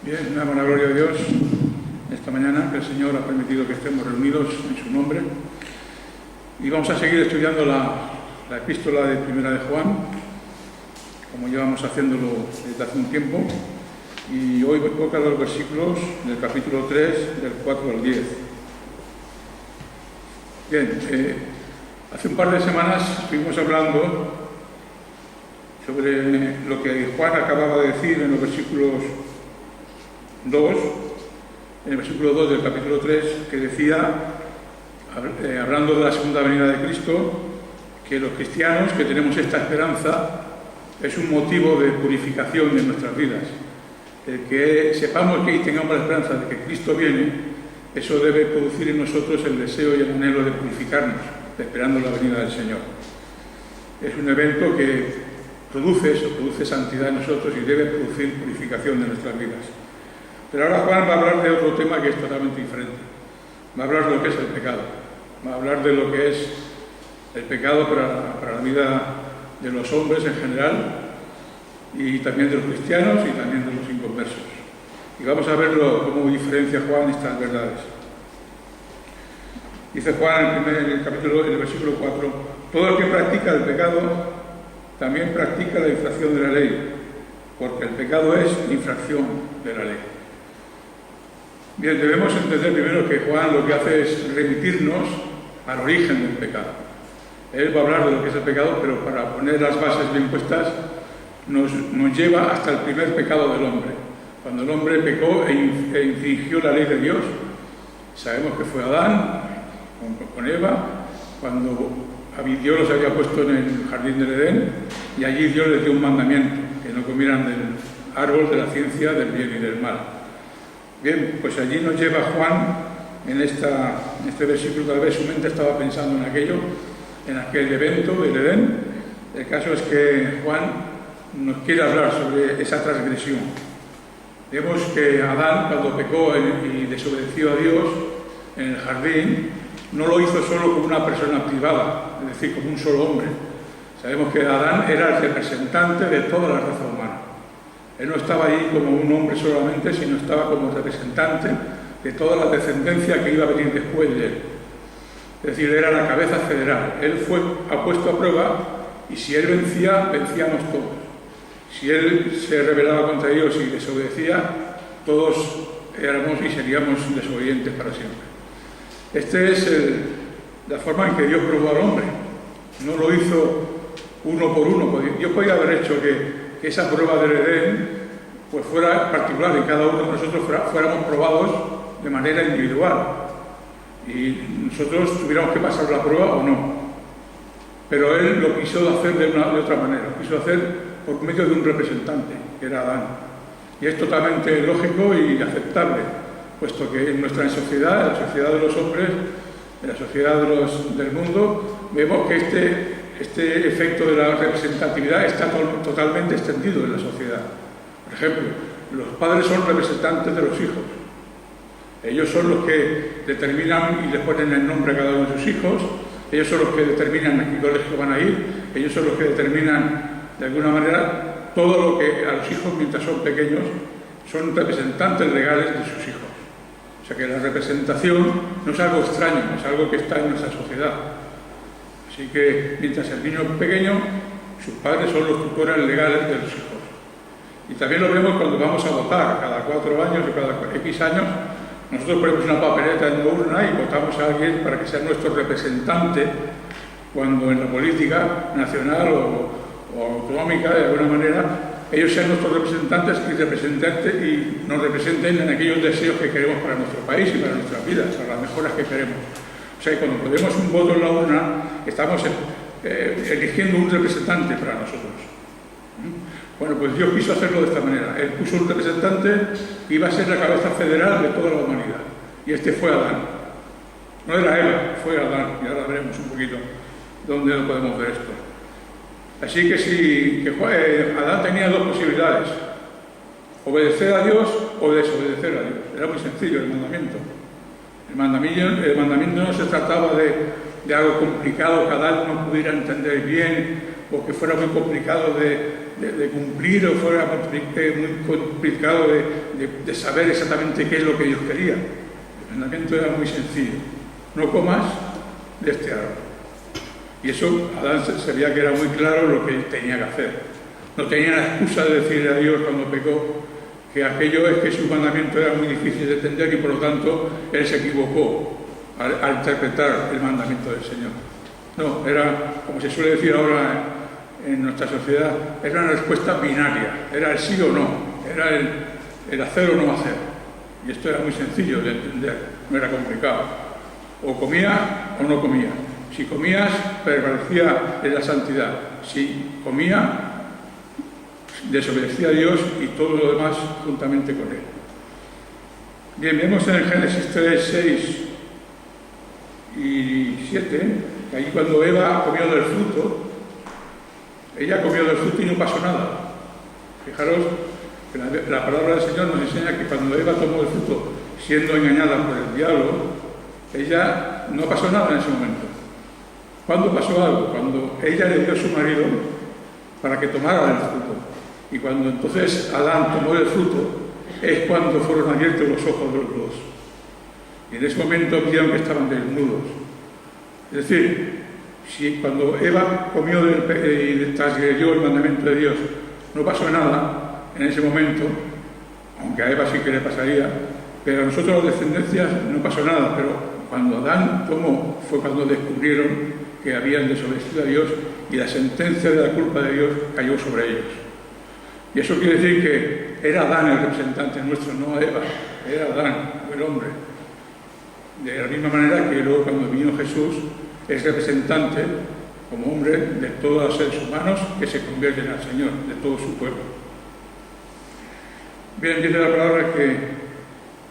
Bien, damos la gloria a Dios esta mañana, que el Señor ha permitido que estemos reunidos en su nombre. Y vamos a seguir estudiando la epístola de Primera de Juan, como llevamos haciéndolo desde hace un tiempo. Y hoy toca los versículos del capítulo 3, del 4 al 10. Bien, hace un par de semanas estuvimos hablando sobre lo que Juan acababa de decir en los versículos 2, en el versículo 2 del capítulo 3, que decía, hablando de la segunda venida de Cristo, que los cristianos que tenemos esta esperanza es un motivo de purificación de nuestras vidas. El que sepamos que tengamos la esperanza de que Cristo viene, eso debe producir en nosotros el deseo y el anhelo de purificarnos, esperando la venida del Señor. Es un evento que produce santidad en nosotros y debe producir purificación de nuestras vidas. Pero ahora Juan va a hablar de otro tema que es totalmente diferente. Va a hablar de lo que es el pecado. Va a hablar de lo que es el pecado para la vida de los hombres en general, y también de los cristianos y también de los inconversos. Y vamos a verlo cómo diferencia Juan estas verdades. Dice Juan en el versículo 4, todo el que practica el pecado también practica la infracción de la ley, porque el pecado es infracción de la ley. Bien, debemos entender primero que Juan lo que hace es remitirnos al origen del pecado. Él va a hablar de lo que es el pecado, pero para poner las bases bien puestas, nos lleva hasta el primer pecado del hombre. Cuando el hombre pecó e infringió la ley de Dios, sabemos que fue Adán con Eva, cuando Dios los había puesto en el jardín del Edén, y allí Dios les dio un mandamiento, que no comieran del árbol de la ciencia del bien y del mal. Bien, pues allí nos lleva Juan en este versículo. Tal vez su mente estaba pensando en aquel evento del Edén. El caso es que Juan nos quiere hablar sobre esa transgresión. Vemos que Adán, cuando pecó y desobedeció a Dios en el jardín, no lo hizo solo como una persona privada, es decir, como un solo hombre. Sabemos que Adán era el representante de toda la raza humana. Él no estaba ahí como un hombre solamente, sino estaba como representante de toda la descendencia que iba a venir después de él. Es decir, era la cabeza federal. Él fue puesto a prueba, y si él vencía, vencíamos todos. Si él se rebelaba contra Dios y desobedecía, todos éramos y seríamos desobedientes para siempre. Esta es la forma en que Dios probó al hombre. No lo hizo uno por uno. Dios podía haber hecho que esa prueba del Edén pues fuera particular, y cada uno de nosotros fuéramos probados de manera individual, y nosotros tuviéramos que pasar la prueba o no. Pero Él lo quiso hacer de otra manera, lo quiso hacer por medio de un representante, que era Adán. Y es totalmente lógico y aceptable, puesto que en nuestra sociedad, en la sociedad de los hombres, en la sociedad del mundo, vemos que este efecto de la representatividad está totalmente extendido en la sociedad. Por ejemplo, los padres son representantes de los hijos. Ellos son los que determinan y les ponen el nombre a cada uno de sus hijos. Ellos son los que determinan a qué colegio van a ir. Ellos son los que determinan, de alguna manera, todo lo que a los hijos, mientras son pequeños, son representantes legales de sus hijos. O sea que la representación no es algo extraño, es algo que está en nuestra sociedad. Así que mientras el niño es pequeño, sus padres son los tutores legales de los hijos. Y también lo vemos cuando vamos a votar, cada 4 años o cada X años. Nosotros ponemos una papeleta en la urna y votamos a alguien para que sea nuestro representante, cuando en la política nacional o autonómica, de alguna manera, ellos sean nuestros representantes y nos representen en aquellos deseos que queremos para nuestro país y para nuestras vidas, para las mejoras que queremos. O sea, cuando ponemos un voto en la urna, estamos eligiendo un representante para nosotros. Bueno, pues Dios quiso hacerlo de esta manera. Él puso un representante que iba a ser la cabeza federal de toda la humanidad. Y este fue Adán. No era Eva, fue Adán. Y ahora veremos un poquito dónde lo podemos ver esto. Así que Adán tenía dos posibilidades: obedecer a Dios o desobedecer a Dios. Era muy sencillo el mandamiento. El mandamiento no se trataba de algo complicado que Adán no pudiera entender bien, o que fuera muy complicado de de cumplir o fuera muy complicado de saber exactamente qué es lo que Dios quería. El mandamiento era muy sencillo: no comas de este árbol. Y eso Adán se veía que era muy claro lo que él tenía que hacer. No tenía la excusa de decirle a Dios cuando pecó que aquello es que su mandamiento era muy difícil de entender y por lo tanto él se equivocó al interpretar el mandamiento del Señor. No, era, como se suele decir ahora en nuestra sociedad, era una respuesta binaria, era el sí o no, era el hacer o no hacer. Y esto era muy sencillo de entender, no era complicado. O comía o no comía. Si comías, prevalecía en la santidad. Si comía, desobedecía a Dios y todo lo demás juntamente con él. Bien, vemos en el Génesis 3, 6 y 7, que ahí cuando Eva comió del fruto, ella comió del fruto y no pasó nada. Fijaros que la palabra del Señor nos enseña que cuando Eva tomó el fruto, siendo engañada por el diablo, ella no pasó nada en ese momento. ¿Cuándo pasó algo? Cuando ella le dio a su marido para que tomara el fruto. Y cuando entonces Adán tomó el fruto, es cuando fueron abiertos los ojos de los dos. Y en ese momento vieron que estaban desnudos. Es decir, si cuando Eva comió y transgredió el mandamiento de Dios, no pasó nada en ese momento, aunque a Eva sí que le pasaría, pero a nosotros las descendencias no pasó nada. Pero cuando Adán tomó, fue cuando descubrieron que habían desobedecido a Dios y la sentencia de la culpa de Dios cayó sobre ellos. Y eso quiere decir que era Adán el representante nuestro, no Eva, era Adán, el hombre. De la misma manera que luego cuando vino Jesús es representante, como hombre, de todos los seres humanos que se convierten al Señor, de todo su pueblo. Bien, dice la palabra que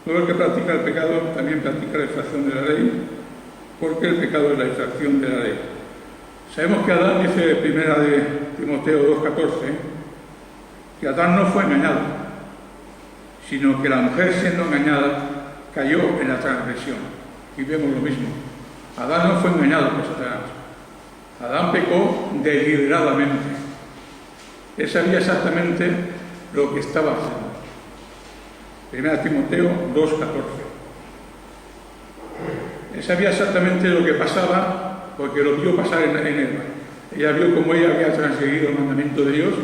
todo el que practica el pecado también practica la infracción de la ley, porque el pecado es la infracción de la ley. Sabemos que Adán, dice primera de Timoteo 2,14, que Adán no fue engañado, sino que la mujer siendo engañada cayó en la transgresión. Y vemos lo mismo. Adán no fue engañado por Satanás. Adán pecó deliberadamente. Él sabía exactamente lo que estaba haciendo. Primera Timoteo 2,14. Él sabía exactamente lo que pasaba porque lo vio pasar en Eva. Ella vio cómo ella había transgredido el mandamiento de Dios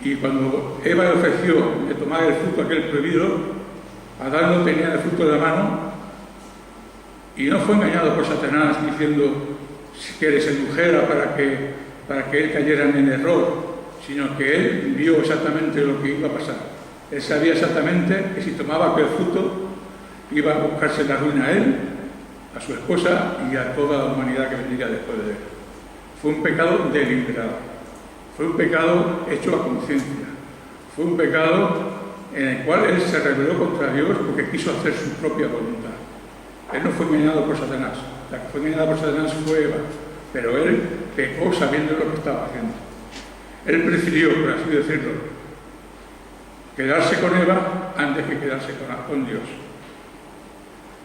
y cuando Eva le ofreció de tomar el fruto aquel prohibido, Adán no tenía el fruto de la mano y no fue engañado por Satanás diciendo que le sedujera para que él cayera en el error, sino que él vio exactamente lo que iba a pasar. Él sabía exactamente que si tomaba aquel fruto iba a buscarse la ruina a él, a su esposa y a toda la humanidad que vendría después de él. Fue un pecado deliberado, fue un pecado hecho a conciencia, fue un pecado en el cual él se rebeló contra Dios porque quiso hacer su propia voluntad. Él no fue engañado por Satanás, la que fue engañada por Satanás fue Eva, pero él pecó sabiendo lo que estaba haciendo. Él prefirió, por así decirlo, quedarse con Eva antes que quedarse con Dios.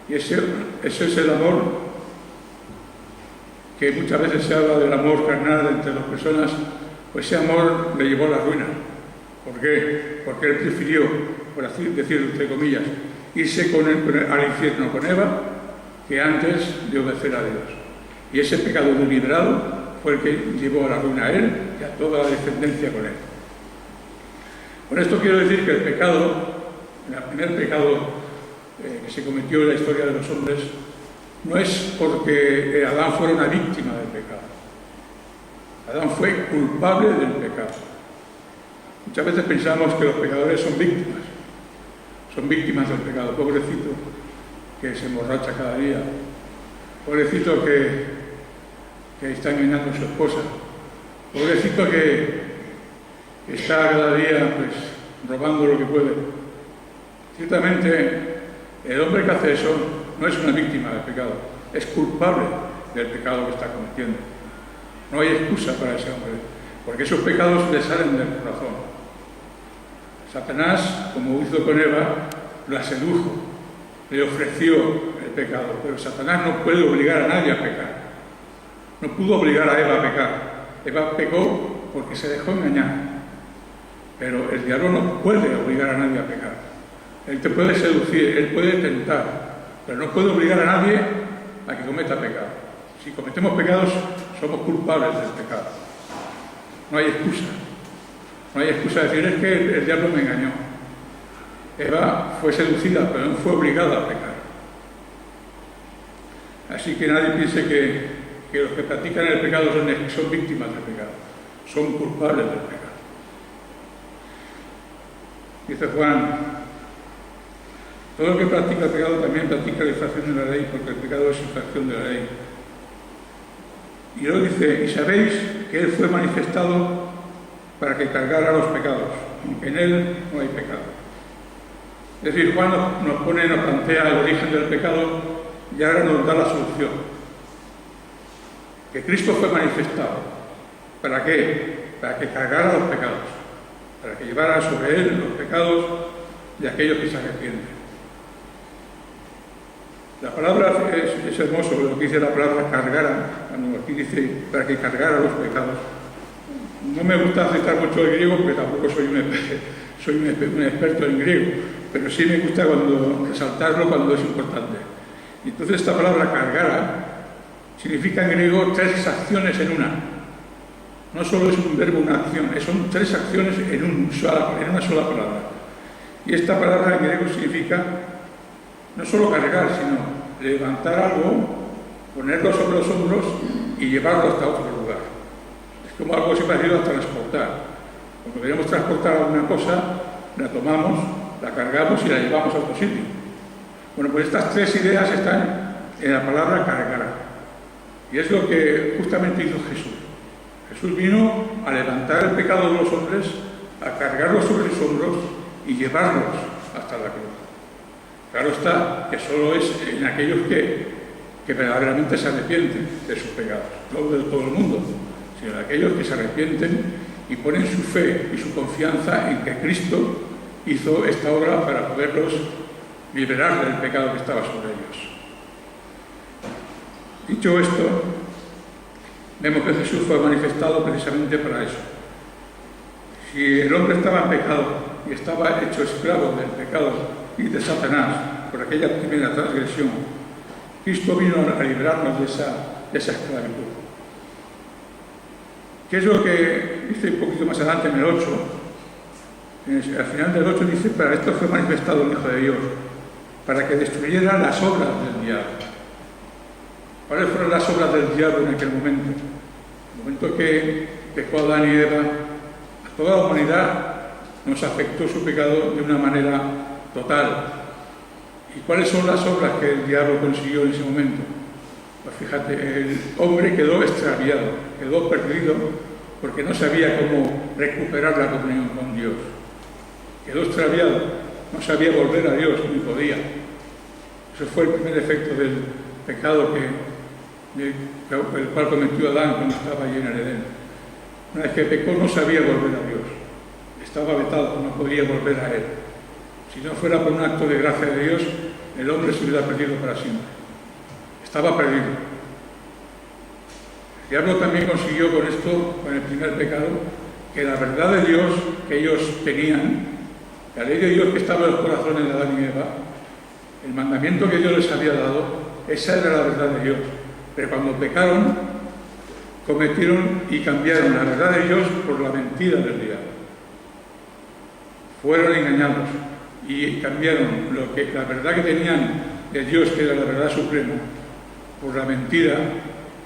Y ese es el amor que muchas veces se habla del amor carnal entre las personas, pues ese amor le llevó a la ruina. ¿Por qué? Porque él prefirió, por así decirlo entre comillas, irse al infierno con Eva que antes de obedecer a Dios. Y ese pecado deliberado fue el que llevó a la ruina a él y a toda la descendencia con él. Con esto quiero decir que el pecado, el primer pecado que se cometió en la historia de los hombres, no es porque Adán fuera una víctima del pecado. Adán fue culpable del pecado. Muchas veces pensamos que los pecadores son víctimas del pecado. Pobrecito que se emborracha cada día, pobrecito que está engañando a su esposa, pobrecito que está cada día pues robando lo que puede. Ciertamente el hombre que hace eso no es una víctima del pecado, es culpable del pecado que está cometiendo. No hay excusa para ese hombre, porque esos pecados le salen del corazón. Satanás, como hizo con Eva, la sedujo, le ofreció el pecado, pero Satanás no puede obligar a nadie a pecar. No pudo obligar a Eva a pecar. Eva pecó porque se dejó engañar. Pero el diablo no puede obligar a nadie a pecar. Él te puede seducir, él puede tentar, pero no puede obligar a nadie a que cometa pecado. Si cometemos pecados, somos culpables del pecado. No hay excusa. No hay excusa de decir, es que el diablo me engañó. Eva fue seducida, pero no fue obligada a pecar. Así que nadie piense que los que practican el pecado son víctimas del pecado. Son culpables del pecado. Dice Juan, todo el que practica el pecado también practica la infracción de la ley, porque el pecado es infracción de la ley. Y luego dice, y sabéis que Él fue manifestado para que cargara los pecados, aunque en Él no hay pecado. Es decir, Juan nos plantea el origen del pecado y ahora nos da la solución. Que Cristo fue manifestado. ¿Para qué? Para que cargara los pecados, para que llevara sobre Él los pecados de aquellos que se arrepienten. La palabra es hermoso lo que dice la palabra cargara, cuando aquí dice para que cargara los pecados. No me gusta citar mucho el griego porque tampoco soy un experto en griego, pero sí me gusta resaltarlo cuando es importante. Y entonces esta palabra cargara significa en griego 3 acciones en una. No solo es un verbo, una acción, son 3 acciones en una sola palabra. Y esta palabra en griego significa no solo cargar, sino levantar algo, ponerlo sobre los hombros y llevarlo hasta otro lugar. Es como algo así parecido a transportar. Cuando queremos transportar alguna cosa, la tomamos, la cargamos y la llevamos a otro sitio. Bueno, pues estas 3 ideas están en la palabra cargar. Y es lo que justamente hizo Jesús. Jesús vino a levantar el pecado de los hombres, a cargarlos sobre sus hombros y llevarlos hasta la cruz. Claro está que solo es en aquellos que verdaderamente se arrepienten de sus pecados, no de todo el mundo, sino en aquellos que se arrepienten y ponen su fe y su confianza en que Cristo hizo esta obra para poderlos liberar del pecado que estaba sobre ellos. Dicho esto, vemos que Jesús fue manifestado precisamente para eso. Si el hombre estaba en pecado y estaba hecho esclavo del pecado y de Satanás por aquella primera transgresión, Cristo vino a liberarnos de esa esclavitud. ¿Qué es lo que dice un poquito más adelante en el 8? Al final del 8 dice, para esto fue manifestado el Hijo de Dios, para que destruyera las obras del diablo. ¿Cuáles fueron las obras del diablo en aquel momento? En el momento que pecó Adán y Eva, a toda la humanidad nos afectó su pecado de una manera total. ¿Y cuáles son las obras que el diablo consiguió en ese momento? Pues fíjate, el hombre quedó extraviado, quedó perdido porque no sabía cómo recuperar la comunión con Dios. Quedó extraviado, no sabía volver a Dios, ni podía. Ese fue el primer efecto del pecado el cual cometió Adán cuando estaba allí en el Edén. Una vez que pecó no sabía volver a Dios, estaba vetado, no podía volver a Él. Si no fuera por un acto de gracia de Dios, el hombre se hubiera perdido para siempre. Estaba perdido. El diablo también consiguió con esto, con el primer pecado, que la verdad de Dios que ellos tenían, la ley de Dios que estaba en los corazones de Adán y Eva, el mandamiento que Dios les había dado, esa era la verdad de Dios. Pero cuando pecaron, cometieron y cambiaron la verdad de Dios por la mentira del diablo. Fueron engañados y cambiaron la verdad que tenían de Dios, que era la verdad suprema, por la mentira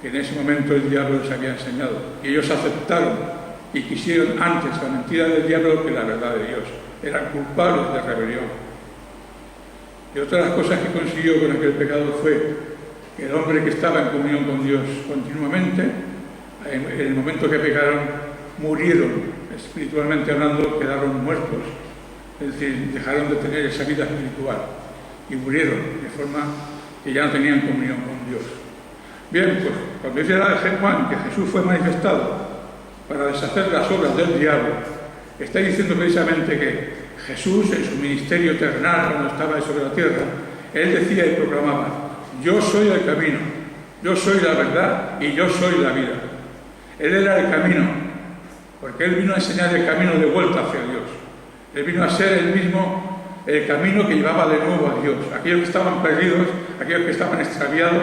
que en ese momento el diablo les había enseñado. Y ellos aceptaron y quisieron antes la mentira del diablo que la verdad de Dios. Eran culpables de rebelión. Y otra de las cosas que consiguió con aquel pecado fue que el hombre que estaba en comunión con Dios continuamente, en el momento que pecaron, murieron, espiritualmente hablando, quedaron muertos. Es decir, dejaron de tener esa vida espiritual y murieron, de forma que ya no tenían comunión con Dios. Bien, pues cuando dice Juan que Jesús fue manifestado para deshacer las obras del diablo, está diciendo precisamente que Jesús, en su ministerio terrenal, cuando estaba sobre la tierra, Él decía y proclamaba: yo soy el camino, yo soy la verdad y yo soy la vida. Él era el camino porque Él vino a enseñar el camino de vuelta hacia Dios. Él vino a ser Él mismo el camino que llevaba de nuevo a Dios. Aquellos que estaban perdidos, aquellos que estaban extraviados,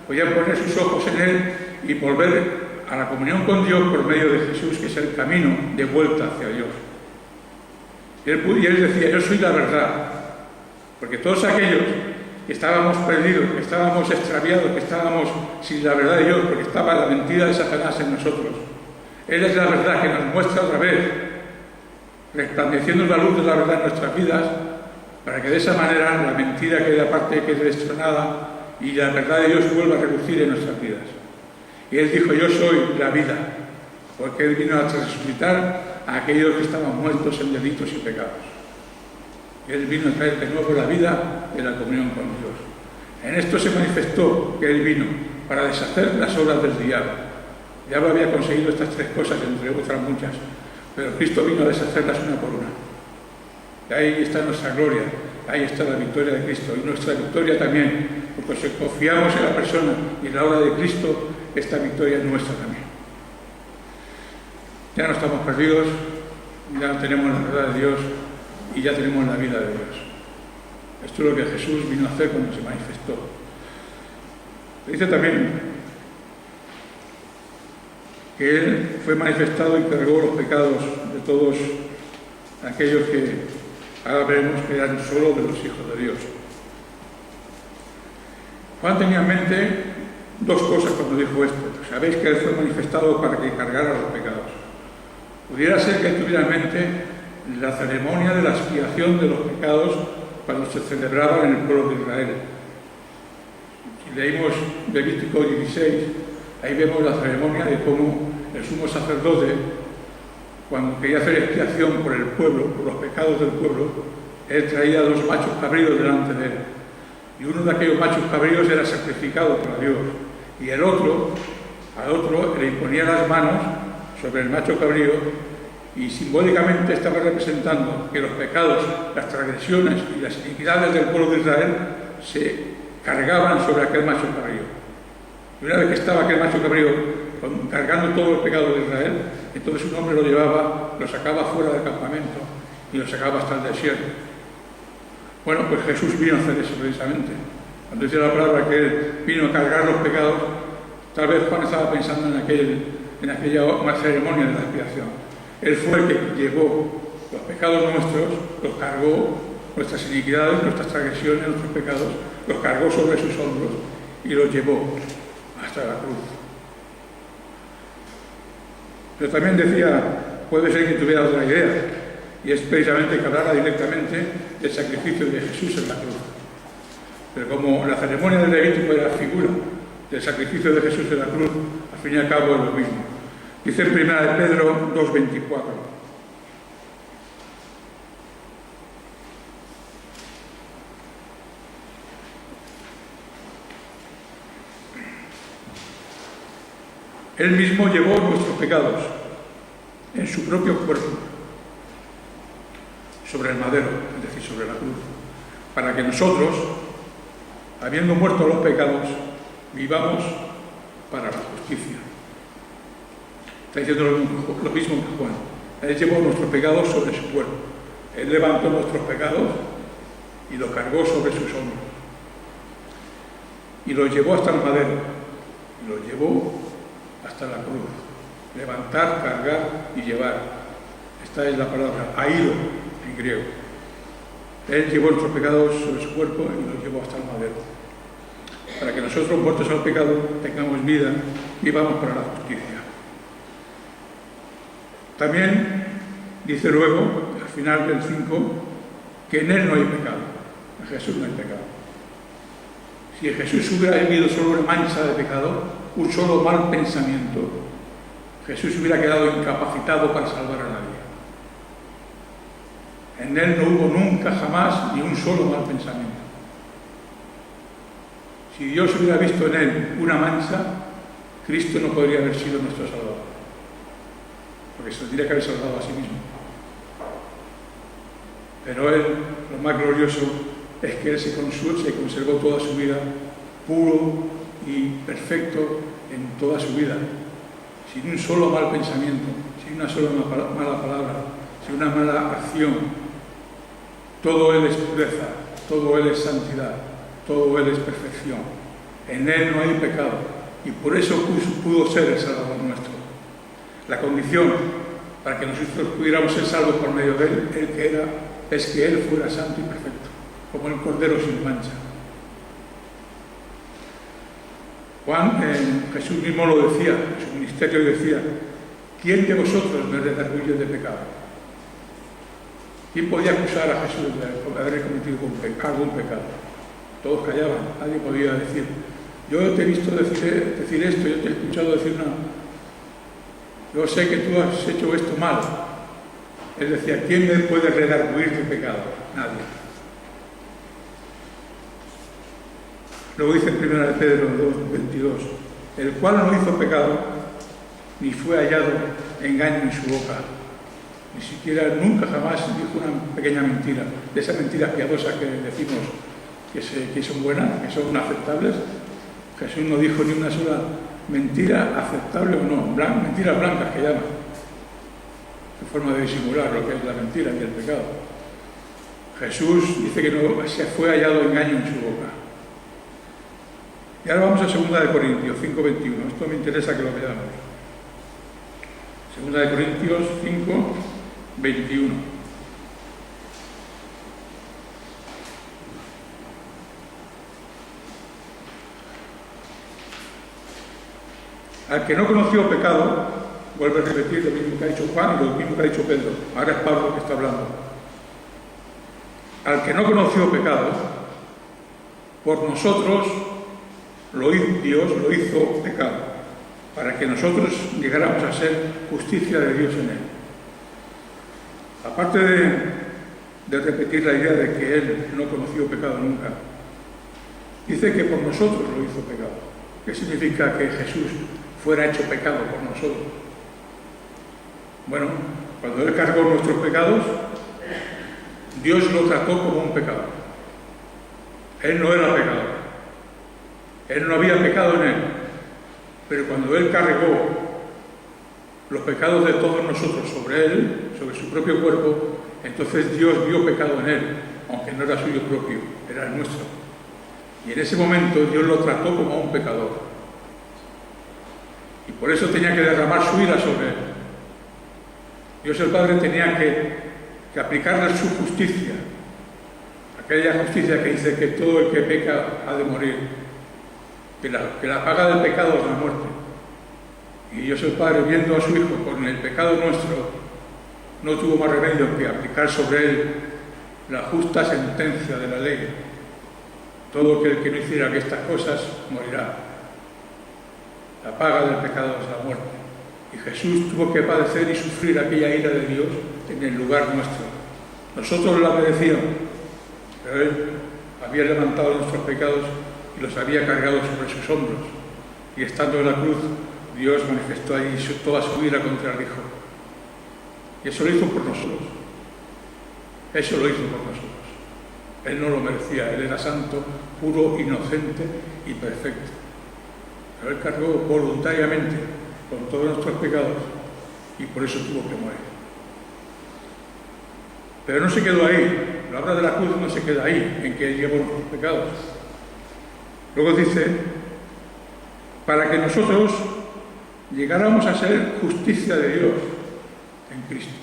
podían poner sus ojos en Él y volver a la comunión con Dios por medio de Jesús, que es el camino de vuelta hacia Dios. Y él decía, yo soy la verdad, porque todos aquellos que estábamos perdidos, que estábamos extraviados, que estábamos sin la verdad de Dios, porque estaba la mentira de Satanás en nosotros, Él es la verdad que nos muestra otra vez, resplandeciendo la luz de la verdad en nuestras vidas, para que de esa manera la mentira quede aparte, quede destronada y la verdad de Dios vuelva a relucir en nuestras vidas. Y Él dijo, yo soy la vida, porque Él vino a resucitar a aquellos que estaban muertos en delitos y pecados. Y Él vino a traer de nuevo la vida de la comunión con Dios. En esto se manifestó que Él vino para deshacer las obras del diablo. El diablo había conseguido estas tres cosas, entre otras muchas, pero Cristo vino a deshacerlas una por una. Y ahí está nuestra gloria, ahí está la victoria de Cristo, y nuestra victoria también, porque si confiamos en la persona y en la obra de Cristo, esta victoria es nuestra también. Ya no estamos perdidos, ya tenemos la verdad de Dios y ya tenemos la vida de Dios. Esto es lo que Jesús vino a hacer cuando se manifestó. Dice también que Él fue manifestado y cargó los pecados de todos aquellos que ahora veremos que eran solo de los hijos de Dios. Juan tenía en mente dos cosas cuando dijo esto. Sabéis que Él fue manifestado para que cargara los pecados. Pudiera ser que tuviera en mente la ceremonia de la expiación de los pecados cuando se celebraba en el pueblo de Israel. Si leímos Levítico 16, ahí vemos la ceremonia de cómo el sumo sacerdote, cuando quería hacer expiación por el pueblo, por los pecados del pueblo, él traía 2 machos cabríos delante de él. Y uno de aquellos machos cabríos era sacrificado para Dios. Y al otro le imponía las manos sobre el macho cabrío y simbólicamente estaba representando que los pecados, las transgresiones y las iniquidades del pueblo de Israel se cargaban sobre aquel macho cabrío. Y una vez que estaba aquel macho cabrío cargando todos los pecados de Israel, entonces un hombre lo llevaba, lo sacaba fuera del campamento y lo sacaba hasta el desierto. Bueno, pues Jesús vino a hacer eso precisamente. Cuando dice la palabra que Él vino a cargar los pecados, tal vez Juan estaba pensando en aquella ceremonia de la expiación. Él fue el que llevó los pecados nuestros, los cargó, nuestras iniquidades, nuestras transgresiones, nuestros pecados, los cargó sobre sus hombros y los llevó hasta la cruz. Pero también decía, puede ser que tuviera otra idea, y es precisamente que hablara directamente del sacrificio de Jesús en la cruz. Pero como la ceremonia del Levítico era figura del sacrificio de Jesús en la cruz, al fin y al cabo es lo mismo. Dice en 1 Pedro 2:24. Él mismo llevó nuestros pecados en su propio cuerpo, sobre el madero, es decir, sobre la cruz, para que nosotros, habiendo muerto los pecados, vivamos para la justicia. Está diciendo lo mismo que Juan. Él llevó nuestros pecados sobre su cuerpo. Él levantó nuestros pecados y los cargó sobre sus hombros. Y los llevó hasta el madero. Y los llevó hasta la cruz. Levantar, cargar y llevar. Esta es la palabra aído en griego. Él llevó nuestros pecados sobre su cuerpo y los llevó hasta el madero. Para que nosotros, muertos al pecado, tengamos vida y vivamos para la justicia. También dice luego, al final del 5, que en Él no hay pecado. En Jesús no hay pecado. Si en Jesús hubiera vivido solo una mancha de pecado, un solo mal pensamiento, Jesús hubiera quedado incapacitado para salvar a nadie. En Él no hubo nunca, jamás, ni un solo mal pensamiento. Si Dios hubiera visto en Él una mancha, Cristo no podría haber sido nuestro Salvador. Porque se tendría que haber salvado a sí mismo. Pero Él, lo más glorioso, es que Él se conservó toda su vida puro y perfecto en toda su vida, sin un solo mal pensamiento, sin una sola mala palabra, sin una mala acción. Todo Él es pureza, todo Él es santidad, todo Él es perfección. En Él no hay pecado y por eso pudo ser el Salvador nuestro. La condición para que nosotros pudiéramos ser salvos por medio de Él, es que Él fuera santo y perfecto, como el Cordero sin mancha. Jesús mismo lo decía, en su ministerio decía: ¿quién de vosotros me redarguye de pecado? ¿Quién podía acusar a Jesús de haber cometido algún pecado? Todos callaban, nadie podía decir: yo te he visto decir esto, yo te he escuchado decir nada. Yo sé que tú has hecho esto mal. Él decía: ¿quién me puede redarguir de pecado? Nadie. Luego dice en 1 Pedro 2:22: el cual no hizo pecado, ni fue hallado engaño en su boca. Ni siquiera, nunca jamás dijo una pequeña mentira, de esas mentiras piadosas que decimos que son buenas, que son aceptables. Jesús no dijo ni una sola mentira aceptable o no, mentiras blancas que llaman. Su forma de disimular lo que es la mentira y el pecado. Jesús dice que no se fue hallado engaño en su boca. Y ahora vamos a 2 Corintios 5:21. Esto me interesa que lo veamos. 2 Corintios 5:21. Al que no conoció pecado, vuelve a repetir lo mismo que ha dicho Juan y lo mismo que ha dicho Pedro. Ahora es Pablo que está hablando. Al que no conoció pecado, por nosotros Dios lo hizo pecado, para que nosotros llegáramos a ser justicia de Dios en él. Aparte de repetir la idea de que él no conoció pecado nunca, dice que por nosotros lo hizo pecado. ¿Qué significa que Jesús fuera hecho pecado por nosotros? Bueno, cuando Él cargó nuestros pecados, Dios lo trató como un pecador. Él no era pecador. Él no había pecado en Él. Pero cuando Él cargó los pecados de todos nosotros sobre Él, sobre su propio cuerpo, entonces Dios vio pecado en Él, aunque no era suyo propio, era el nuestro. Y en ese momento Dios lo trató como a un pecador. Y por eso tenía que derramar su ira sobre él. Dios el Padre tenía que aplicarle su justicia, aquella justicia que dice que todo el que peca ha de morir, que la paga del pecado es la muerte. Y Dios el Padre, viendo a su Hijo con el pecado nuestro, no tuvo más remedio que aplicar sobre él la justa sentencia de la ley. Todo aquel que no hiciera estas cosas morirá. La paga del pecado es la muerte. Y Jesús tuvo que padecer y sufrir aquella ira de Dios en el lugar nuestro. Nosotros la merecíamos, pero Él había levantado nuestros pecados y los había cargado sobre sus hombros. Y estando en la cruz, Dios manifestó ahí toda su ira contra el Hijo. Y eso lo hizo por nosotros. Eso lo hizo por nosotros. Él no lo merecía. Él era santo, puro, inocente y perfecto. Pero Él cargó voluntariamente con todos nuestros pecados y por eso tuvo que morir. Pero no se quedó ahí. La obra de la cruz no se queda ahí, en que Él llevó nuestros pecados. Luego dice, para que nosotros llegáramos a ser justicia de Dios en Cristo.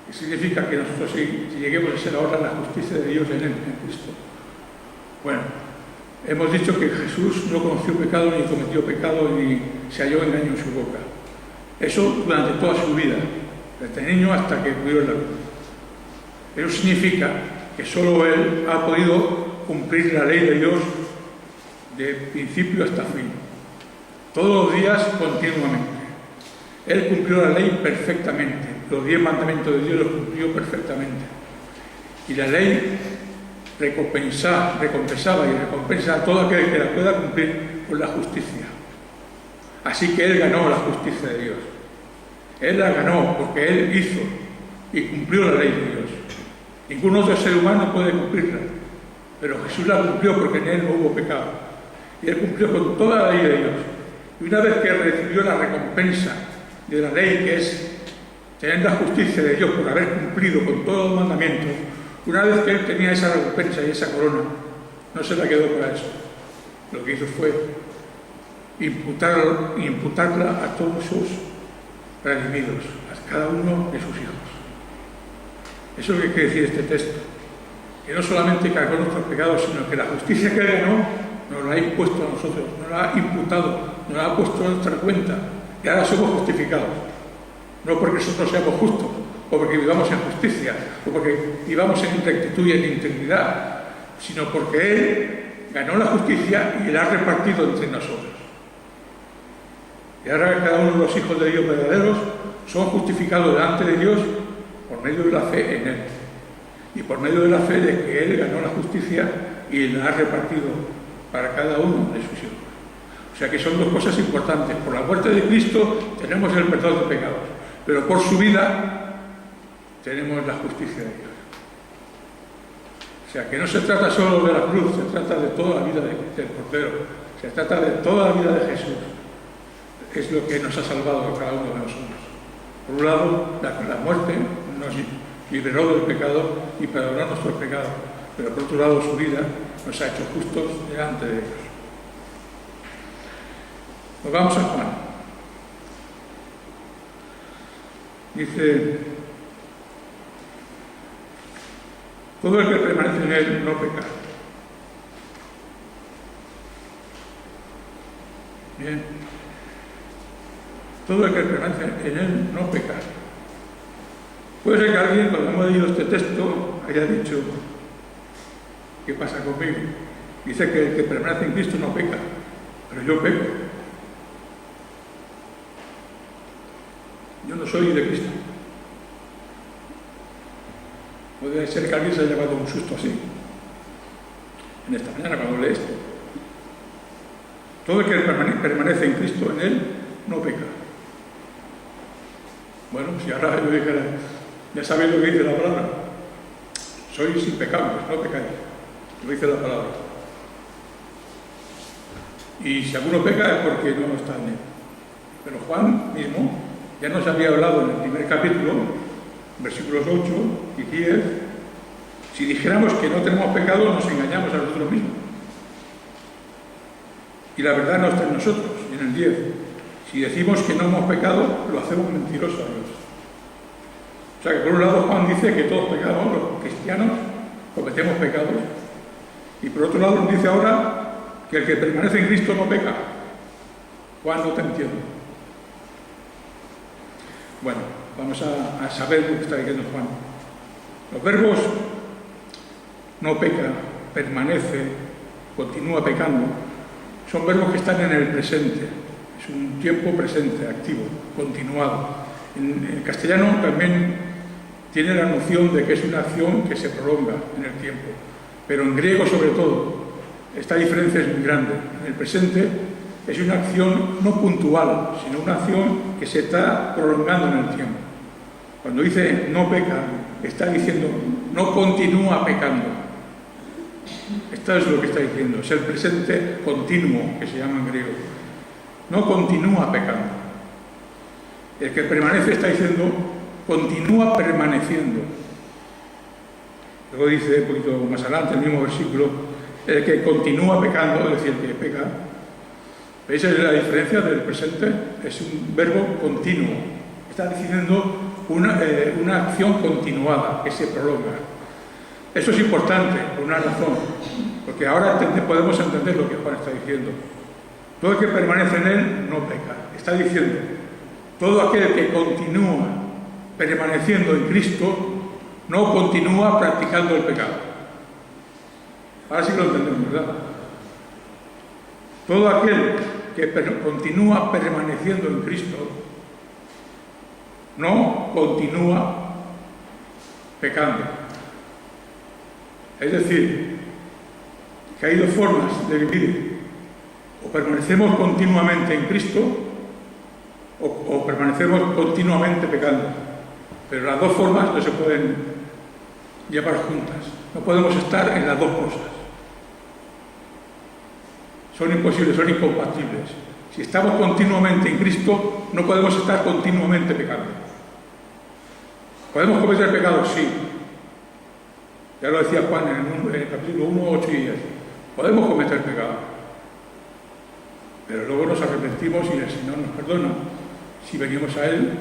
¿Qué significa que nosotros si lleguemos a ser ahora la justicia de Dios en Él, en Cristo? Bueno, hemos dicho que Jesús no conoció pecado, ni cometió pecado, ni se halló engaño en su boca. Eso durante toda su vida, desde niño hasta que murió en la cruz. Eso significa que solo Él ha podido cumplir la ley de Dios de principio hasta fin. Todos los días, continuamente. Él cumplió la ley perfectamente. Los 10 mandamientos de Dios los cumplió perfectamente. Y la ley recompensaba y recompensa a todo aquel que la pueda cumplir con la justicia. Así que Él ganó la justicia de Dios. Él la ganó porque Él hizo y cumplió la ley de Dios. Ningún otro ser humano puede cumplirla, pero Jesús la cumplió porque en Él no hubo pecado. Y Él cumplió con toda la ley de Dios. Y una vez que recibió la recompensa de la ley, que es tener la justicia de Dios por haber cumplido con todos los mandamientos, una vez que él tenía esa recompensa y esa corona, no se la quedó para eso. Lo que hizo fue imputarla a todos sus redimidos, a cada uno de sus hijos. Eso es lo que quiere decir este texto. Que no solamente cargó nuestros pecados, sino que la justicia que él ganó nos la ha impuesto a nosotros, nos la ha imputado, nos la ha puesto en nuestra cuenta. Y ahora somos justificados. No porque nosotros seamos justos, o porque vivamos en justicia, o porque vivamos en rectitud y en integridad, sino porque él ganó la justicia y la ha repartido entre nosotros. Y ahora cada uno de los hijos de Dios verdaderos son justificados delante de Dios por medio de la fe en él. Y por medio de la fe de que él ganó la justicia y la ha repartido para cada uno de sus hijos. O sea que son dos cosas importantes. Por la muerte de Cristo tenemos el perdón de pecados, pero por su vida tenemos la justicia de Dios. O sea que no se trata solo de la cruz, se trata de toda la vida del Cordero, se trata de toda la vida de Jesús. Es lo que nos ha salvado a cada uno de nosotros. Por un lado, la muerte nos liberó del pecado y perdonó nuestros pecados, pero por otro lado su vida nos ha hecho justos delante de Dios. Nos vamos a Juan. Dice: todo el que permanece en él no peca. Bien. Todo el que permanece en él no peca. Puede ser que alguien, cuando hemos leído este texto, haya dicho: ¿qué pasa conmigo? Dice que el que permanece en Cristo no peca, pero yo peco. Yo no soy de Cristo. Puede ser que alguien se haya llevado un susto así en esta mañana cuando lee esto. Todo el que permanece en Cristo, en él, no peca. Bueno, si ahora yo dijera: ya sabéis lo que dice la palabra, sois impecables, no pecáis, lo dice la palabra. Y si alguno peca es porque no está en él. Pero Juan mismo ya nos había hablado en el primer capítulo, versículos 8 y 10, si dijéramos que no tenemos pecado, nos engañamos a nosotros mismos. Y la verdad no está en nosotros. Y en el 10, si decimos que no hemos pecado, lo hacemos mentiroso a Dios. O sea que por un lado Juan dice que todos pecamos, los cristianos cometemos pecados, y por otro lado nos dice ahora que el que permanece en Cristo no peca. Juan, no te entiendo. Bueno, vamos a saber lo que está diciendo Juan. Los verbos no peca, permanece, continúa pecando, son verbos que están en el presente. Es un tiempo presente, activo, continuado. En castellano también tiene la noción de que es una acción que se prolonga en el tiempo, pero en griego sobre todo esta diferencia es muy grande. En el presente es una acción no puntual, sino una acción que se está prolongando en el tiempo. Cuando dice no peca, está diciendo no continúa pecando. Esto es lo que está diciendo, es el presente continuo que se llama en griego. No continúa pecando. El que permanece está diciendo continúa permaneciendo. Luego dice un poquito más adelante, el mismo versículo, el que continúa pecando, es decir, el que peca. ¿Veis la diferencia del presente? Es un verbo continuo. Está diciendo una acción continuada que se prolonga. Eso es importante por una razón, porque ahora podemos entender lo que Juan está diciendo. Todo el que permanece en él no peca. Está diciendo, todo aquel que continúa permaneciendo en Cristo no continúa practicando el pecado. Ahora sí que lo entendemos, ¿verdad? Todo aquel que continúa permaneciendo en Cristo no continúa pecando. Es decir, que hay dos formas de vivir: o permanecemos continuamente en Cristo o permanecemos continuamente pecando. Pero las dos formas no se pueden llevar juntas. No podemos estar en las dos cosas. Son imposibles, son incompatibles. Si estamos continuamente en Cristo, no podemos estar continuamente pecando. ¿Podemos cometer pecados? Sí. Ya lo decía Juan en el capítulo 1, 8 y 10. Podemos cometer pecados. Pero luego nos arrepentimos y el Señor nos perdona si venimos a Él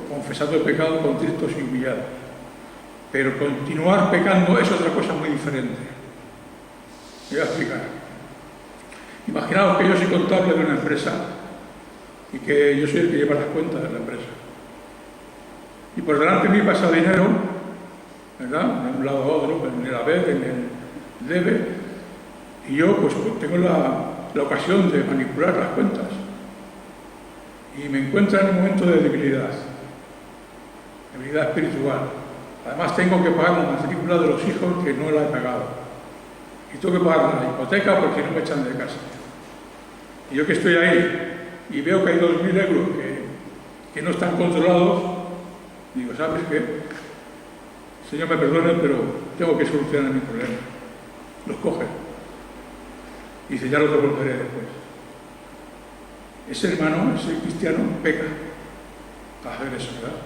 confesando el pecado contritos y humillados. Pero continuar pecando es otra cosa muy diferente. Me voy a explicar. Imaginaos que yo soy contable de una empresa y que yo soy el que lleva las cuentas de la empresa. Y por delante de mí pasa dinero, ¿verdad? De un lado a otro, en el haber, en el debe, y yo pues tengo la ocasión de manipular las cuentas. Y me encuentro en un momento de debilidad espiritual. Además tengo que pagar la matrícula de los hijos que no la he pagado. Y tengo que pagar la hipoteca porque no me echan de casa. Y yo que estoy ahí y veo que hay 2.000 euros que no están controlados, digo, ¿sabes qué? Señor, me perdone, pero tengo que solucionar mi problema. Los coge. Y dice, ya los devolveré después. Ese hermano, ese cristiano, peca a hacer eso, ¿verdad?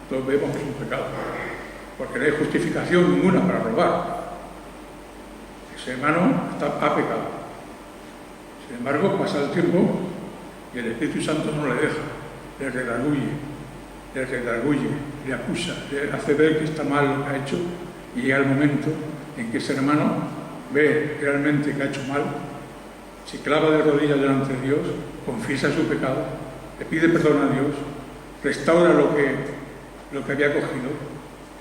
Todos vemos que es un pecado. Porque no hay justificación ninguna para robar. Ese hermano ha pecado. Sin embargo, pasa el tiempo y el Espíritu Santo no le deja, le redarguye, le acusa, le hace ver que está mal lo que ha hecho, y llega el momento en que ese hermano ve realmente que ha hecho mal, se clava de rodillas delante de Dios, confiesa su pecado, le pide perdón a Dios, restaura lo que había cogido,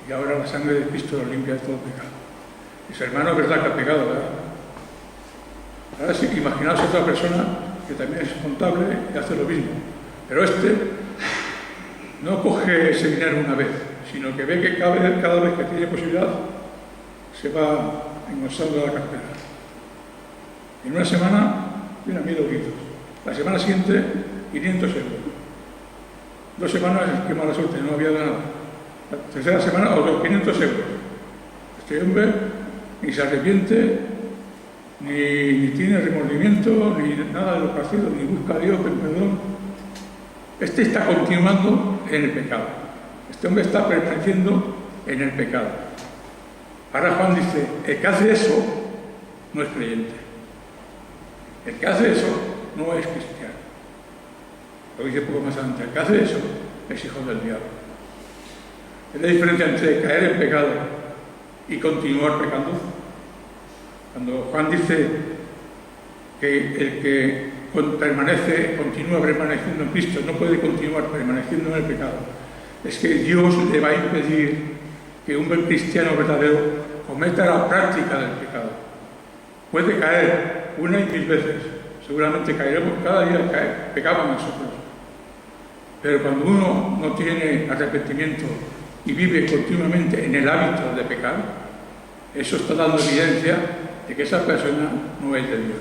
y ahora la sangre de Cristo lo limpia de todo pecado. Ese hermano es verdad que ha pecado, ¿verdad? Ahora sí, imaginaos a otra persona que también es contable y hace lo mismo, pero no coge ese dinero una vez, sino que ve que cada vez que tiene posibilidad se va engrosando la cartera. En una semana tiene 1.000 euritos, la semana siguiente 500 euros, 2 semanas qué mala suerte, no había ganado, la tercera semana otros 500 euros. Este hombre ni se arrepiente, ni tiene remordimiento, ni nada de lo que ha sido, ni busca a Dios perdón. Este está continuando en el pecado. Este hombre está permaneciendo en el pecado. Ahora Juan dice, el que hace eso no es creyente. El que hace eso no es cristiano. Lo dice poco más adelante, el que hace eso es hijo del diablo. Es la diferencia entre caer en pecado y continuar pecando. Cuando Juan dice que el que continúa permaneciendo en Cristo, no puede continuar permaneciendo en el pecado, es que Dios le va a impedir que un cristiano verdadero cometa la práctica del pecado. Puede caer 1 y 1000 veces, seguramente caeremos, cada día pecamos nosotros. Pero cuando uno no tiene arrepentimiento y vive continuamente en el hábito de pecar, eso está dando evidencia de que esa persona no es de Dios.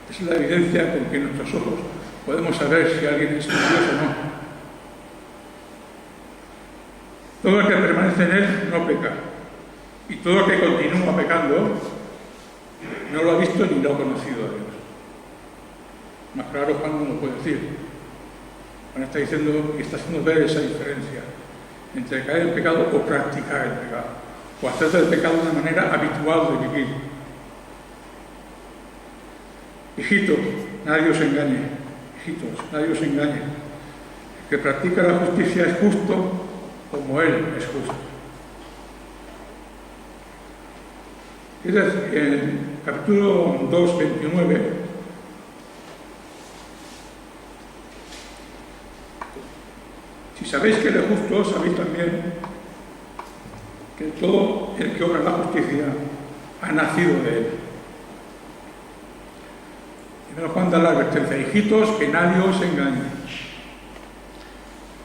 Esa es la evidencia con que nuestros ojos podemos saber si alguien es de Dios o no. Todo el que permanece en Él no peca. Y todo el que continúa pecando no lo ha visto ni lo ha conocido a Dios. Más claro Juan no lo puede decir. Juan está diciendo y está haciendo ver esa diferencia entre caer en pecado o practicar el pecado, o hacer del pecado una manera habitual de vivir. Hijitos, nadie os engañe. Hijitos, nadie os engañe. El que practica la justicia es justo como Él es justo. Es decir, en capítulo 2, 29, si sabéis que Él es justo, sabéis también que todo el que obra la justicia ha nacido de Él. Primero Juan da la advertencia, hijitos, que nadie os engañe.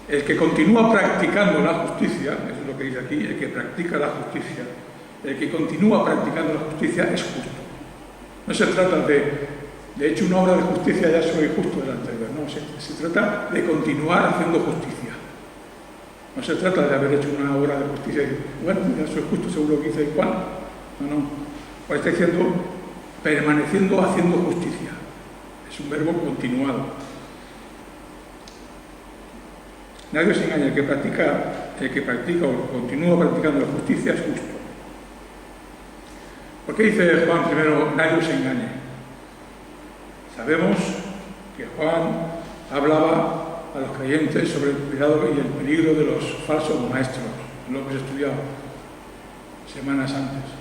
El que continúa practicando la justicia, eso es lo que dice aquí, el que practica la justicia, el que continúa practicando la justicia es justo. No se trata de hecho una obra de justicia ya soy justo delante de Dios, no, se trata de continuar haciendo justicia. No se trata de haber hecho una obra de justicia y bueno, ya soy justo según lo que dice Juan. No. Pues está diciendo permaneciendo haciendo justicia. Es un verbo continuado. Nadie os engaña, el que practica o continúa practicando la justicia es justo. ¿Por qué dice Juan primero, nadie os engañe? Sabemos que Juan hablaba a los creyentes sobre el cuidado y el peligro de los falsos maestros, lo hemos estudiado semanas antes,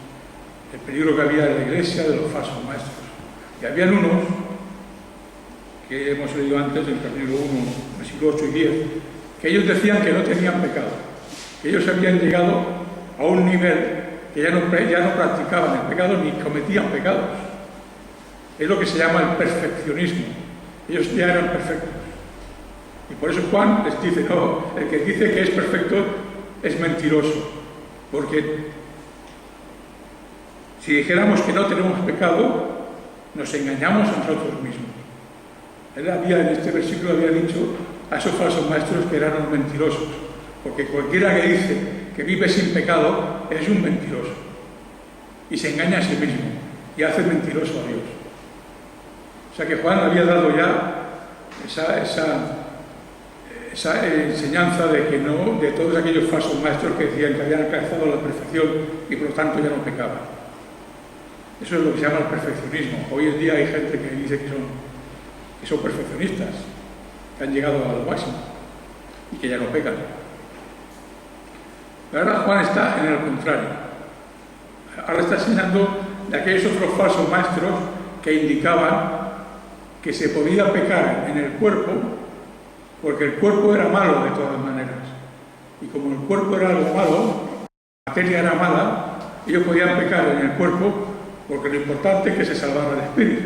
el peligro que había en la iglesia de los falsos maestros. Y habían unos que hemos leído antes, en el capítulo 1, versículos 8 y 10, que ellos decían que no tenían pecado, que ellos habían llegado a un nivel que ya no practicaban el pecado ni cometían pecados. Es lo que se llama el perfeccionismo. Ellos ya eran perfectos. Y por eso Juan les dice, no, el que dice que es perfecto es mentiroso. Porque si dijéramos que no tenemos pecado, nos engañamos a nosotros mismos. Él en este versículo había dicho a esos falsos maestros que eran unos mentirosos. Porque cualquiera que dice que vive sin pecado es un mentiroso. Y se engaña a sí mismo y hace mentiroso a Dios. O sea que Juan había dado ya esa enseñanza de que no, de todos aquellos falsos maestros que decían que habían alcanzado la perfección y por lo tanto ya no pecaban. Eso es lo que se llama el perfeccionismo. Hoy en día hay gente que dice que son perfeccionistas, que han llegado a lo máximo y que ya no pecan. Pero ahora Juan está en el contrario. Ahora está enseñando de aquellos otros falsos maestros que indicaban que se podía pecar en el cuerpo porque el cuerpo era malo de todas maneras. Y como el cuerpo era algo malo, la materia era mala, ellos podían pecar en el cuerpo porque lo importante es que se salvara el espíritu.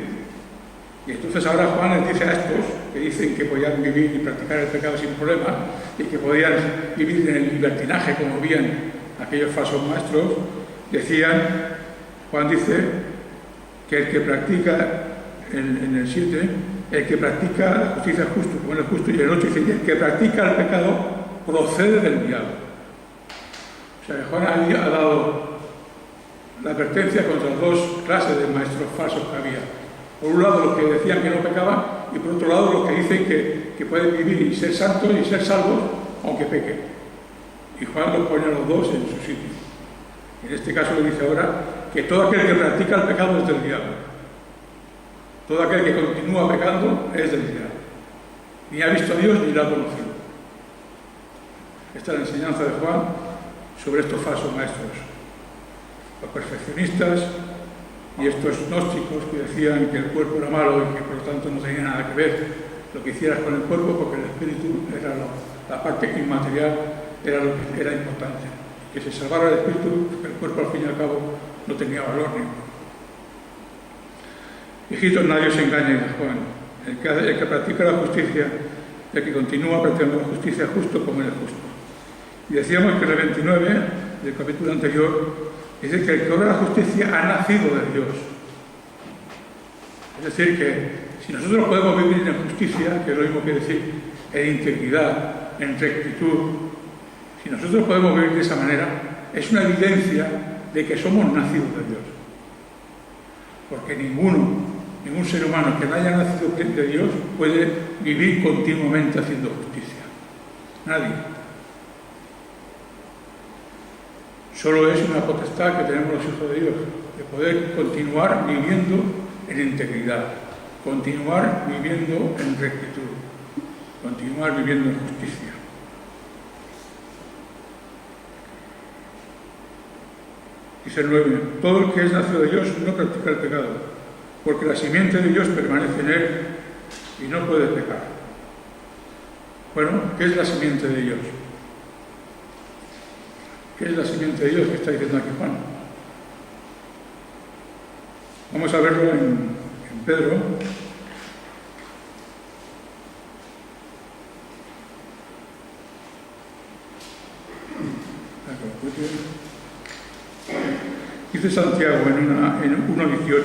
Y entonces ahora Juan les dice a estos que dicen que podían vivir y practicar el pecado sin problema y que podían vivir en el libertinaje como bien aquellos falsos maestros, decían, Juan dice que el que practica, en el 7, el que practica la justicia es justo, como él es justo, y el 8 dice, el que practica el pecado procede del diablo. O sea que Juan ha dado la advertencia contra dos clases de maestros falsos que había. Por un lado los que decían que no pecaban y por otro lado los que dicen que pueden vivir y ser santos y ser salvos aunque pequen. Y Juan los pone a los dos en su sitio. En este caso le dice ahora que todo aquel que practica el pecado es del diablo. Todo aquel que continúa pecando es del diablo. Ni ha visto a Dios ni lo ha conocido. Esta es la enseñanza de Juan sobre estos falsos maestros. Los perfeccionistas y estos gnósticos que decían que el cuerpo era malo y que por lo tanto no tenía nada que ver lo que hicieras con el cuerpo porque el espíritu era la parte inmaterial, era lo que era importante. Que se salvara el espíritu, porque el cuerpo al fin y al cabo no tenía valor ninguno. Hijitos, nadie os engañe, dice Juan. El que practica la justicia, el que continúa practicando la justicia justo como él es justo. Y decíamos que el 29 del capítulo anterior dice que el que obra la justicia ha nacido de Dios. Es decir, que si nosotros podemos vivir en justicia, que es lo mismo que decir en integridad, en rectitud, si nosotros podemos vivir de esa manera, es una evidencia de que somos nacidos de Dios. Porque ningún ser humano que no haya nacido de Dios puede vivir continuamente haciendo justicia. Nadie. Solo es una potestad que tenemos los hijos de Dios, de poder continuar viviendo en integridad, continuar viviendo en rectitud, continuar viviendo en justicia. Dice el 9, todo el que es nacido de Dios no practica el pecado, porque la simiente de Dios permanece en él y no puede pecar. Bueno, ¿qué es la simiente de Dios? ¿Qué es la simiente de Dios que está diciendo aquí Juan? Vamos a verlo en Pedro. Dice Santiago en 1:18,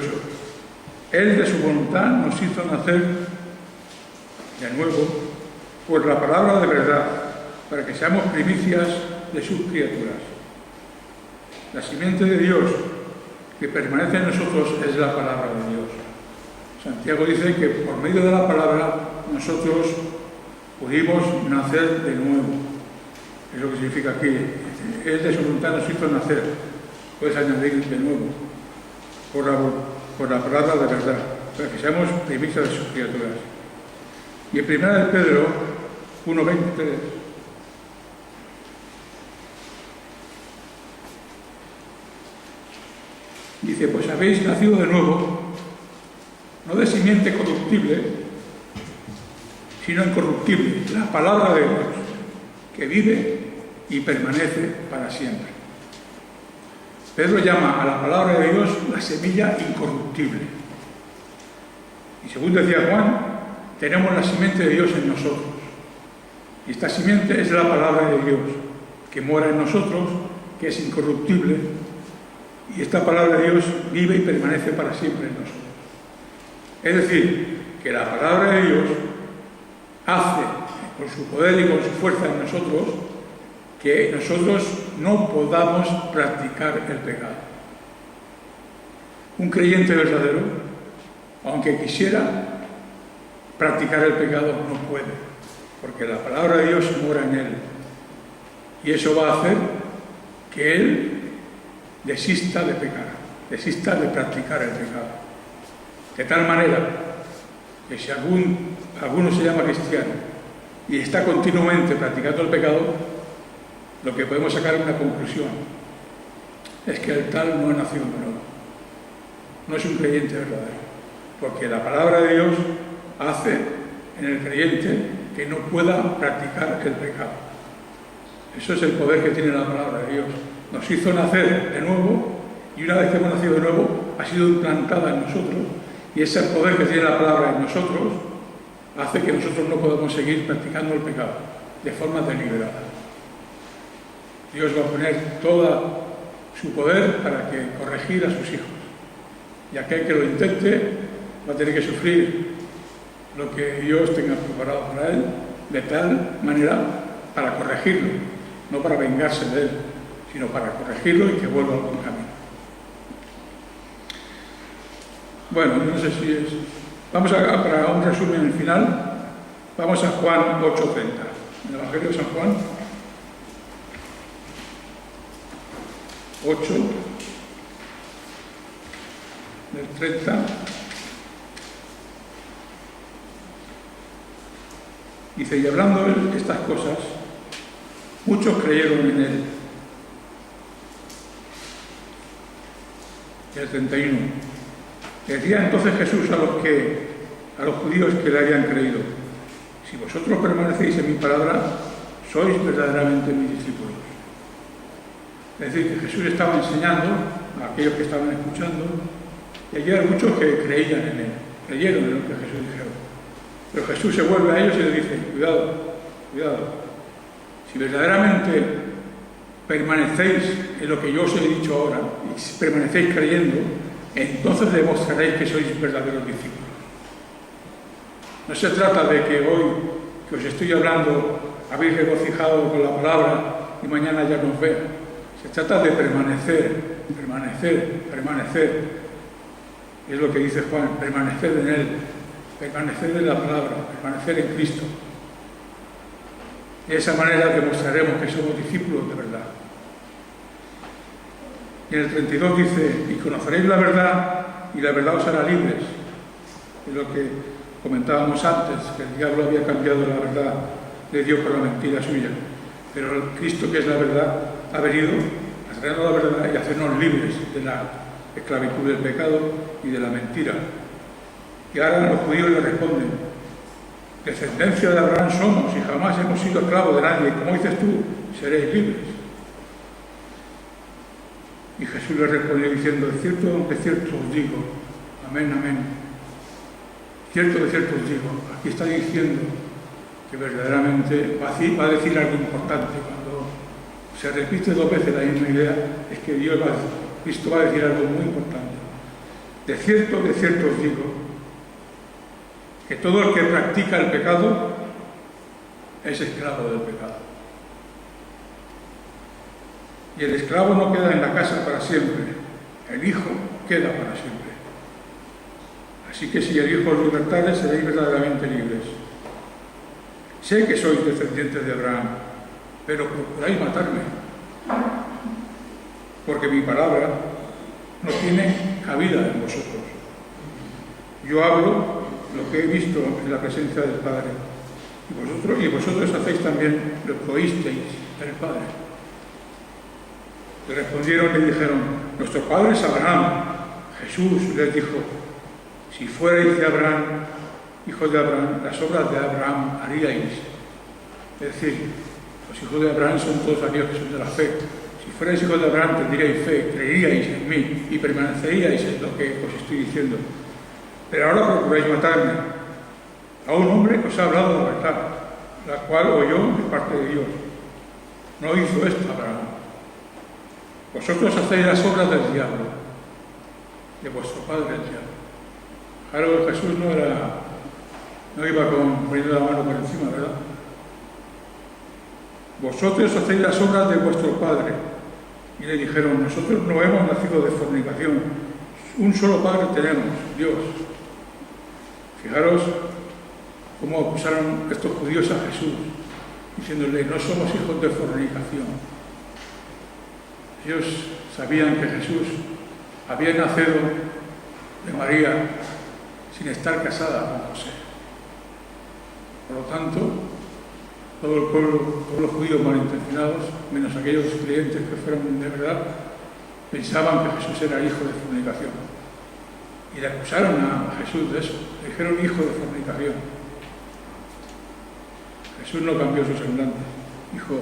Él de su voluntad nos hizo nacer de nuevo por la palabra de verdad, para que seamos primicias de sus criaturas. La simiente de Dios que permanece en nosotros es la palabra de Dios. Santiago dice que por medio de la palabra nosotros pudimos nacer de nuevo. Es lo que significa aquí. Es de su voluntad nos hizo nacer. Puedes añadir de nuevo. Por la palabra de verdad. Para que seamos primicias de sus criaturas. Y en 1 de Pedro 1:23 dice, pues habéis nacido de nuevo, no de simiente corruptible, sino incorruptible, la palabra de Dios, que vive y permanece para siempre. Pedro llama a la palabra de Dios la semilla incorruptible. Y según decía Juan, tenemos la simiente de Dios en nosotros. Y esta simiente es la palabra de Dios, que mora en nosotros, que es incorruptible. Y esta palabra de Dios vive y permanece para siempre en nosotros. Es decir, que la palabra de Dios hace, con su poder y con su fuerza en nosotros, que nosotros no podamos practicar el pecado. Un creyente verdadero, aunque quisiera practicar el pecado, no puede, porque la palabra de Dios mora en él. Y eso va a hacer que él desista de pecar, desista de practicar el pecado. De tal manera que si alguno se llama cristiano y está continuamente practicando el pecado, lo que podemos sacar es una conclusión, es que el tal no ha nacido de nuevo, no es un creyente verdadero, porque la palabra de Dios hace en el creyente que no pueda practicar el pecado. Eso es el poder que tiene la palabra de Dios. Nos hizo nacer de nuevo y una vez que hemos nacido de nuevo ha sido implantada en nosotros, y ese poder que tiene la palabra en nosotros hace que nosotros no podamos seguir practicando el pecado de forma deliberada. Dios va a poner todo su poder para que corregir a sus hijos, y aquel que lo intente va a tener que sufrir lo que Dios tenga preparado para él, de tal manera para corregirlo, no para vengarse de él, sino para corregirlo y que vuelva al buen camino. Bueno, no sé si es... Vamos a, para un resumen al final, vamos a Juan 8:30, en el Evangelio de San Juan 8, del 30. Dice, y hablando él estas cosas, muchos creyeron en él. Y el 31. Decía entonces Jesús a los judíos que le habían creído, si vosotros permanecéis en mi palabra, sois verdaderamente mis discípulos. Es decir, que Jesús estaba enseñando a aquellos que estaban escuchando, y allí hay muchos que creían en él, creyeron en lo que Jesús dijo. Pero Jesús se vuelve a ellos y les dice, cuidado, cuidado, si verdaderamente permanecéis en lo que yo os he dicho ahora, y si permanecéis creyendo, entonces demostraréis que sois verdaderos discípulos. No se trata de que hoy, que os estoy hablando, habéis regocijado con la palabra y mañana ya nos vea. Se trata de permanecer, permanecer, permanecer. Es lo que dice Juan, permanecer en él, permanecer en la palabra, permanecer en Cristo. De esa manera demostraremos que somos discípulos de verdad. Y en el 32 dice, y conoceréis la verdad, y la verdad os hará libres. Es lo que comentábamos antes, que el diablo había cambiado la verdad de Dios por la mentira suya. Pero el Cristo, que es la verdad, ha venido a traernos la verdad y a hacernos libres de la esclavitud del pecado y de la mentira. Y ahora los judíos le responden, descendencia de Abraham somos y jamás hemos sido esclavos de nadie. Como dices tú, seréis libres. Y Jesús le respondió diciendo, de cierto os digo, amén, amén. De cierto os digo, aquí está diciendo que verdaderamente va a decir algo importante. Cuando se repite dos veces la misma idea, es que Cristo va a decir algo muy importante. De cierto os digo, que todo el que practica el pecado es esclavo del pecado. Y el esclavo no queda en la casa para siempre, el hijo queda para siempre. Así que si el hijo os libertare, seréis verdaderamente libres. sé que sois descendientes de Abraham, pero procuráis matarme, porque mi palabra no tiene cabida en vosotros. Yo hablo lo que he visto en la presencia del Padre, y vosotros hacéis también lo que oísteis del Padre. Le respondieron y dijeron: nuestro padre es Abraham. Jesús les dijo: si fuerais de Abraham, hijos de Abraham, las obras de Abraham haríais. Es decir, los hijos de Abraham son todos aquellos que son de la fe. Si fuerais hijos de Abraham, tendríais fe, creeríais en mí y permaneceríais en lo que os estoy diciendo. Pero ahora procuráis matarme. A un hombre os ha hablado la verdad, la cual oyó de parte de Dios. No hizo esto Abraham. Vosotros hacéis las obras del diablo, de vuestro padre el diablo. Claro, Jesús no iba poniendo la mano por encima, ¿verdad? Vosotros hacéis las obras de vuestro padre. Y le dijeron: nosotros no hemos nacido de fornicación, un solo padre tenemos, Dios. Fijaros cómo acusaron estos judíos a Jesús, diciéndole: no somos hijos de fornicación. Ellos sabían que Jesús había nacido de María sin estar casada con José. Por lo tanto, todo el pueblo, todos los judíos malintencionados, menos aquellos creyentes que fueron de verdad, pensaban que Jesús era hijo de fornicación. Y le acusaron a Jesús de eso, le dijeron hijo de fornicación. Jesús no cambió su semblante, dijo,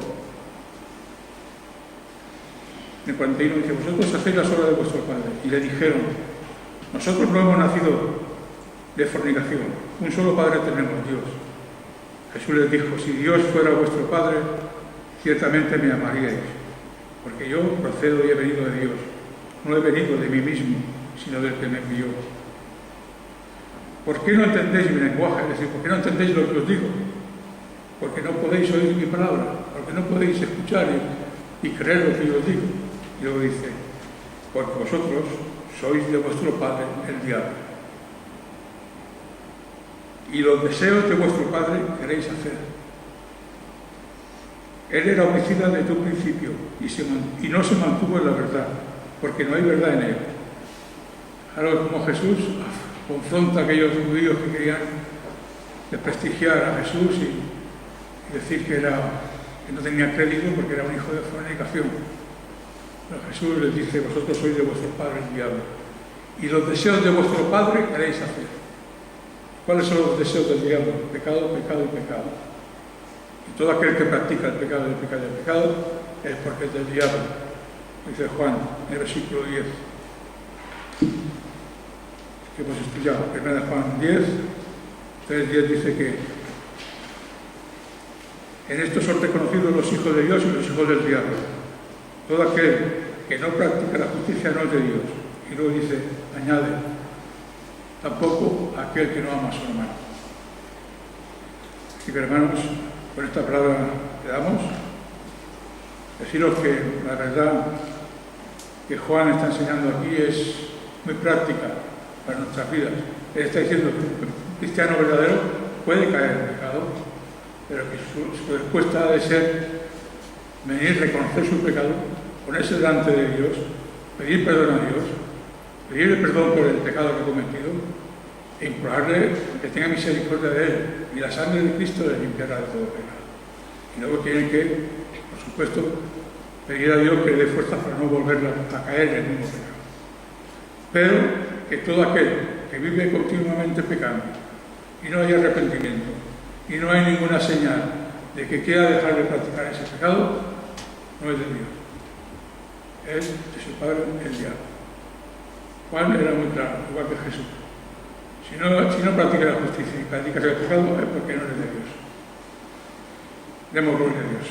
en el 41 dice: vosotros hacéis las obras de vuestro padre. Y le dijeron: nosotros no hemos nacido de fornicación, un solo padre tenemos, Dios. Jesús les dijo: si Dios fuera vuestro padre, ciertamente me amaríais, porque yo procedo y he venido de Dios. No he venido de mí mismo, sino del que me envió. ¿Por qué no entendéis mi lenguaje? Es decir, ¿por qué no entendéis lo que os digo? Porque no podéis oír mi palabra, porque no podéis escuchar y creer lo que yo os digo. Y luego dice: porque vosotros sois de vuestro padre el diablo, y los deseos de vuestro padre queréis hacer. Él era homicida desde un principio y no se mantuvo en la verdad, porque no hay verdad en él. Ahora, como Jesús confronta a aquellos judíos que querían desprestigiar a Jesús y decir que no tenía crédito porque era un hijo de fornicación. Pero Jesús les dice: vosotros sois de vuestro padre el diablo, y los deseos de vuestro padre queréis hacer. ¿Cuáles son los deseos del diablo? Pecado, pecado y pecado. Y todo aquel que practica el pecado es porque es del diablo. Dice Juan en el versículo 10, que hemos estudiado. 1 Juan 10, 3:10 dice que en esto son reconocidos los hijos de Dios y los hijos del diablo. Todo aquel que no practica la justicia no es de Dios. Y luego dice, añade, tampoco aquel que no ama a su hermano. Así que, hermanos, con esta palabra que damos, deciros que la verdad que Juan está enseñando aquí es muy práctica para nuestras vidas. Él está diciendo que un cristiano verdadero puede caer en pecado, pero que su respuesta ha de ser venir, reconocer su pecado, ponerse delante de Dios, pedir perdón a Dios, pedirle perdón por el pecado que ha cometido e implorarle que tenga misericordia de él, y la sangre de Cristo le limpiará de todo pecado. Y luego tienen que, por supuesto, pedir a Dios que le dé fuerza para no volver a caer en el mismo pecado. Pero que todo aquel que vive continuamente pecando y no hay arrepentimiento y no hay ninguna señal de que quiera dejar de practicar ese pecado, no es de Dios, es de su padre el diablo. Juan era muy claro, igual que Jesús. Si no practicas la justicia y practicas el pecado, es porque no eres de Dios. Demos gloria a Dios.